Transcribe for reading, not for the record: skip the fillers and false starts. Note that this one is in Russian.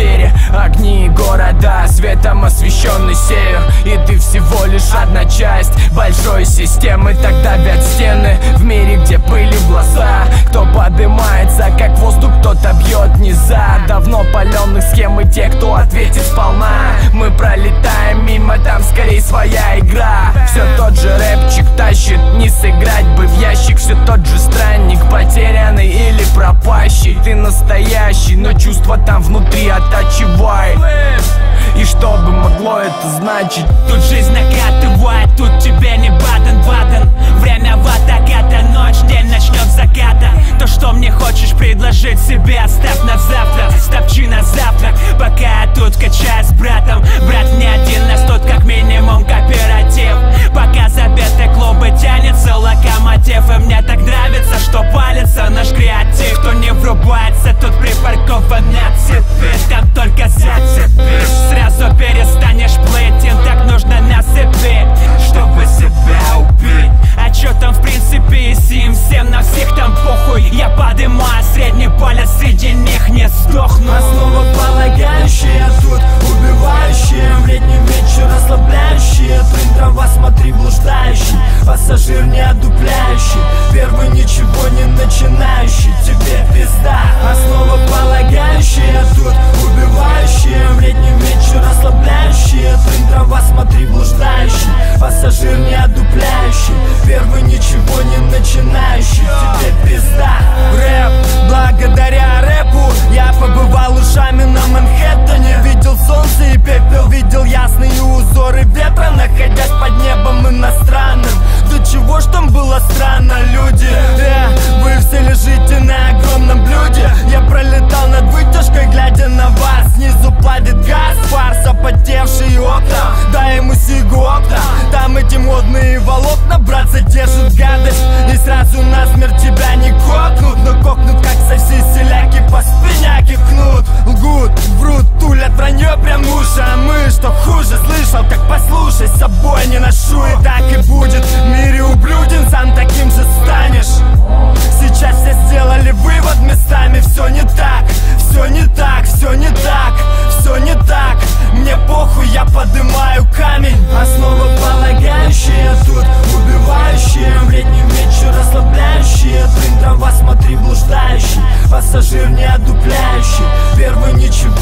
атмосфере. Огни города светом освещенный сею, и ты всего лишь одна часть большой системы. Так давят стены в мире, где пыли в глаза. Кто поднимается, как воздух, кто-то бьет низа. Давно паленых схем и те, кто ответит сполна. Мы пролетаем мимо, там скорее своя игра. Все тот же рэпчик тащит, не сыграть бы в ящик. Все тот же странник, потерянный или пропащий. Ты настоящий, но чувства там внутри оттачивай. И что бы могло это значить? Тут жизнь накатывает, тут тебе не Баден-Баден. Время в атаке, ночь, день начнет с заката. То, что мне хочешь предложить себе, оставь на завтра. Стопчи на завтрак, пока я тут качаюсь с братом. Брат не один, нас тут как минимум кооператив. Пока забиты клубы тянется локомотив. И мне так нравится, что палится наш креатив. Кто не врубается, тут припаркован на цепи. Там только зацепишь, сразу перестанешь плыть. Им так нужно насыпить, чтобы себя убить. А чё там в принципе, если им всем на всех там похуй? Я подымаю средний палец, среди них не сдохну. Основополагающие, тут убивающие. В летнем вечер расслабляющие. Трын трава, смотри, блуждающий. Пассажир не одупляющий. Первый ничего не начинающий. Тебе пизда. Основополагающие, тут убивающие. В летнем вечер расслабляющие. Трын трава, смотри, блуждающий. Пассажир не одупляющий. Первый ничего не начинающий. Тебе пизда. Рэп, благодаря рэпу я побывал ушами на Манхэттене. Видел солнце и пепел, видел ясные узоры ветра, находясь под небом иностранным. До чего ж там было странно, люди? Вы все лежите на огромном блюде. Я пролетал над вытяжкой, глядя на вас. Снизу плавит газ, фар, запотевшие окна. Дай ему сигу окна. Там эти модные волокна, брат, задержит гадость. И сразу насмерть тебя не кокнут. Но кокнут, как сосиселяки, по спине кивкнут. Лгут, врут, тулят вранье прям в уши. А мы, что хуже, слышал, как послушай, с собой не ношу. И так и будет в мире ублюден, сам таким же станешь. Сейчас все сделали вывод местами. Все не так, все не так, все не так, все не так. Мне похуй, я подымаю камень. Основополагающие, тут убивающие. В летнем вечер расслабляющие. Трын трава, смотри, блуждающий. Пассажир не одупляющий. Первый ничего